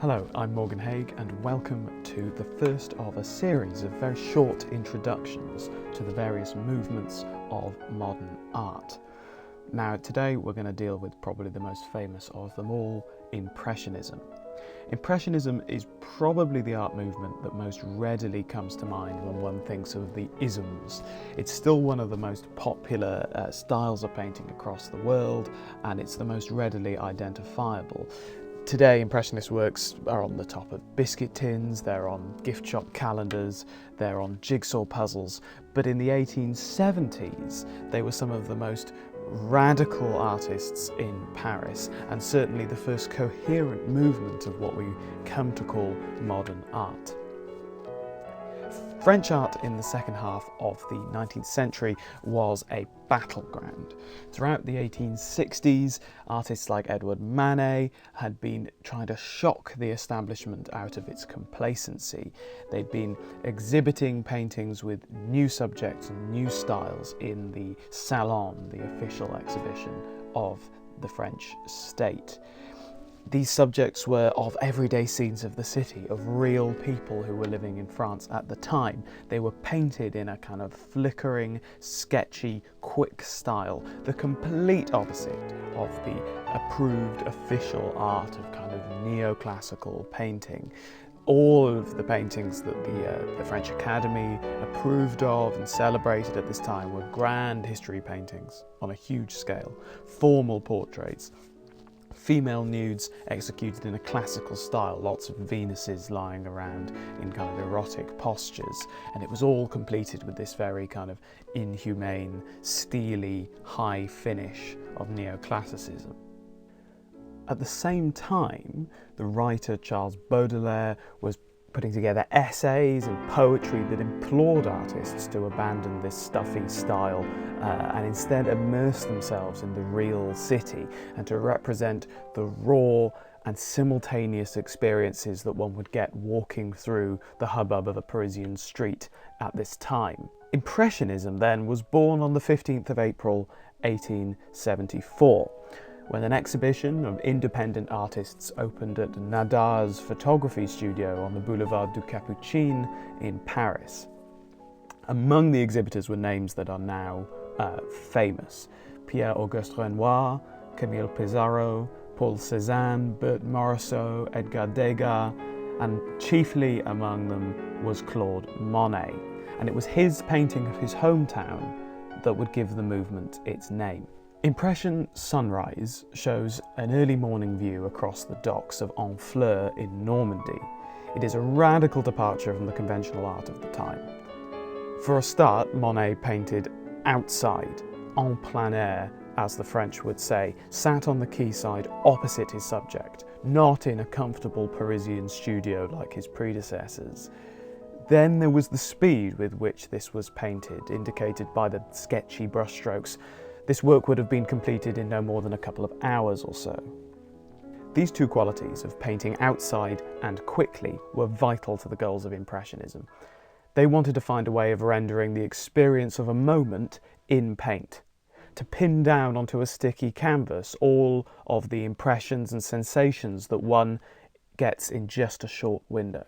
Hello, I'm Morgan Haig and welcome to the first of a series of very short introductions to the various movements of modern art. Now today we're going to deal with probably the most famous of them all, Impressionism. Impressionism is probably the art movement that most readily comes to mind when one thinks of the isms. It's still one of the most popular styles of painting across the world, and it's the most readily identifiable. Today, Impressionist works are on the top of biscuit tins, they're on gift shop calendars, they're on jigsaw puzzles, but in the 1870s they were some of the most radical artists in Paris, and certainly the first coherent movement of what we come to call modern art. French art in the second half of the 19th century was a battleground. Throughout the 1860s, artists like Edward Manet had been trying to shock the establishment out of its complacency. They'd been exhibiting paintings with new subjects and new styles in the Salon, the official exhibition of the French state. These subjects were of everyday scenes of the city, of real people who were living in France at the time. They were painted in a kind of flickering, sketchy, quick style, the complete opposite of the approved official art of kind of neoclassical painting. All of the paintings that the French Academy approved of and celebrated at this time were grand history paintings on a huge scale, formal portraits, female nudes executed in a classical style, lots of Venuses lying around in kind of erotic postures, and it was all completed with this very kind of inhumane, steely, high finish of neoclassicism. At the same time, the writer Charles Baudelaire was putting together essays and poetry that implored artists to abandon this stuffy style and instead immerse themselves in the real city and to represent the raw and simultaneous experiences that one would get walking through the hubbub of a Parisian street at this time. Impressionism then was born on the 15th of April 1874. When an exhibition of independent artists opened at Nada's photography studio on the Boulevard du Capucine in Paris. Among the exhibitors were names that are now famous: Pierre-Auguste Renoir, Camille Pissarro, Paul Cézanne, Bert Morisot, Edgar Degas, and chiefly among them was Claude Monet. And it was his painting of his hometown that would give the movement its name. Impression Sunrise shows an early morning view across the docks of Honfleur in Normandy. It is a radical departure from the conventional art of the time. For a start, Monet painted outside, en plein air, as the French would say, sat on the quayside opposite his subject, not in a comfortable Parisian studio like his predecessors. Then there was the speed with which this was painted, indicated by the sketchy brushstrokes. This work would have been completed in no more than a couple of hours or so. These two qualities of painting outside and quickly were vital to the goals of Impressionism. They wanted to find a way of rendering the experience of a moment in paint, to pin down onto a sticky canvas all of the impressions and sensations that one gets in just a short window.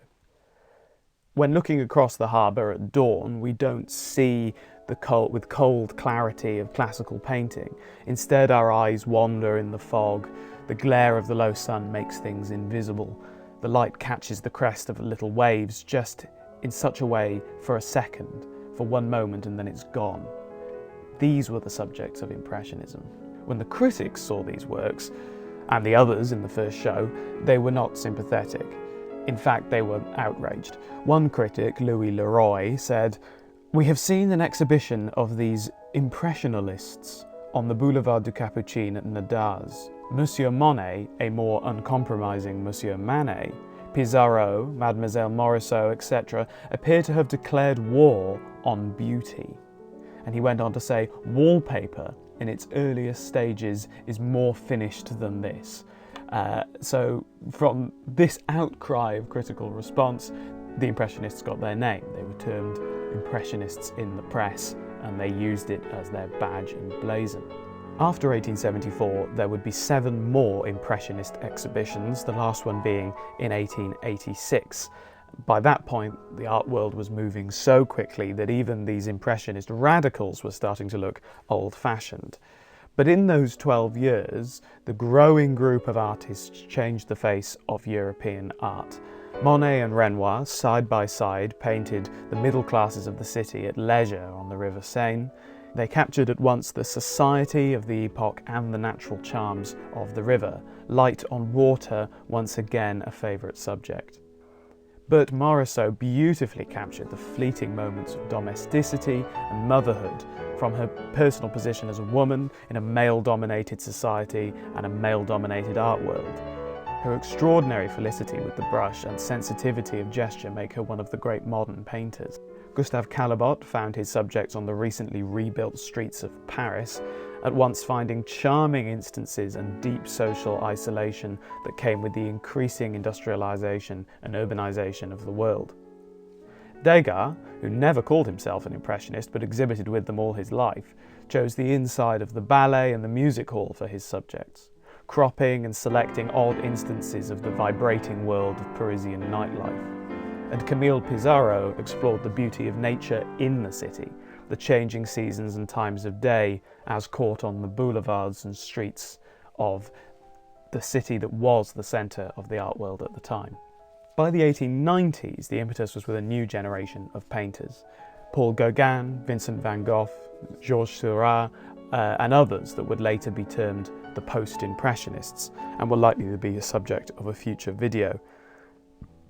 When looking across the harbour at dawn, we don't see the cold clarity of classical painting. Instead, our eyes wander in the fog. The glare of the low sun makes things invisible. The light catches the crest of little waves just in such a way for a second, for one moment, and then it's gone. These were the subjects of Impressionism. When the critics saw these works, and the others in the first show, they were not sympathetic. In fact, they were outraged. One critic, Louis Leroy, said, "We have seen an exhibition of these impressionists on the Boulevard du Capucine at Nada's. Monsieur Monet, a more uncompromising Monsieur Manet, Pissarro, Mademoiselle Morisot, etc., appear to have declared war on beauty." And he went on to say, "Wallpaper, in its earliest stages, is more finished than this." So from this outcry of critical response, the Impressionists got their name. They were termed Impressionists in the press, and they used it as their badge and blazon. After 1874, there would be 7 more Impressionist exhibitions, the last one being in 1886. By that point, the art world was moving so quickly that even these Impressionist radicals were starting to look old-fashioned. But in those 12 years, the growing group of artists changed the face of European art. Monet and Renoir, side by side, painted the middle classes of the city at leisure on the River Seine. They captured at once the society of the epoch and the natural charms of the river, light on water once again a favourite subject. But Morisot beautifully captured the fleeting moments of domesticity and motherhood from her personal position as a woman in a male-dominated society and a male-dominated art world. Her extraordinary felicity with the brush and sensitivity of gesture make her one of the great modern painters. Gustave Caillebotte found his subjects on the recently rebuilt streets of Paris, at once finding charming instances and deep social isolation that came with the increasing industrialisation and urbanisation of the world. Degas, who never called himself an Impressionist but exhibited with them all his life, chose the inside of the ballet and the music hall for his subjects, cropping and selecting odd instances of the vibrating world of Parisian nightlife. And Camille Pissarro explored the beauty of nature in the city, the changing seasons and times of day as caught on the boulevards and streets of the city that was the centre of the art world at the time. By the 1890s, the impetus was with a new generation of painters. Paul Gauguin, Vincent van Gogh, Georges Seurat, and others that would later be termed the post-impressionists and were likely to be a subject of a future video.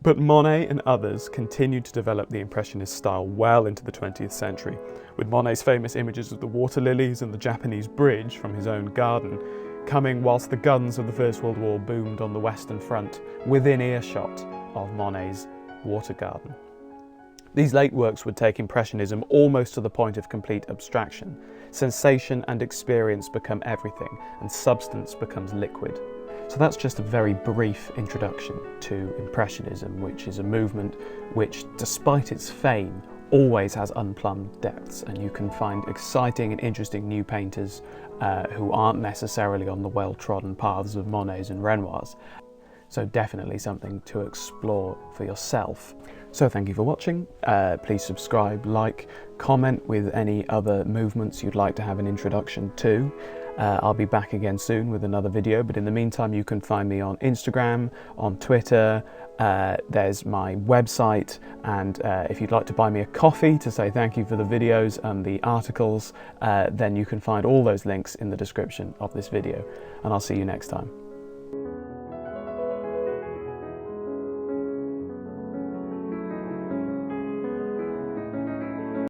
But Monet and others continued to develop the Impressionist style well into the 20th century, with Monet's famous images of the water lilies and the Japanese bridge from his own garden coming whilst the guns of the First World War boomed on the Western Front within earshot of Monet's water garden. These late works would take Impressionism almost to the point of complete abstraction. Sensation and experience become everything, and substance becomes liquid. So that's just a very brief introduction to Impressionism, which is a movement which, despite its fame, always has unplumbed depths, and you can find exciting and interesting new painters who aren't necessarily on the well-trodden paths of Monets and Renoirs. So definitely something to explore for yourself. So thank you for watching. Please subscribe, like, comment with any other movements you'd like to have an introduction to. I'll be back again soon with another video, but in the meantime you can find me on Instagram, on Twitter, there's my website, and if you'd like to buy me a coffee to say thank you for the videos and the articles, then you can find all those links in the description of this video, and I'll see you next time.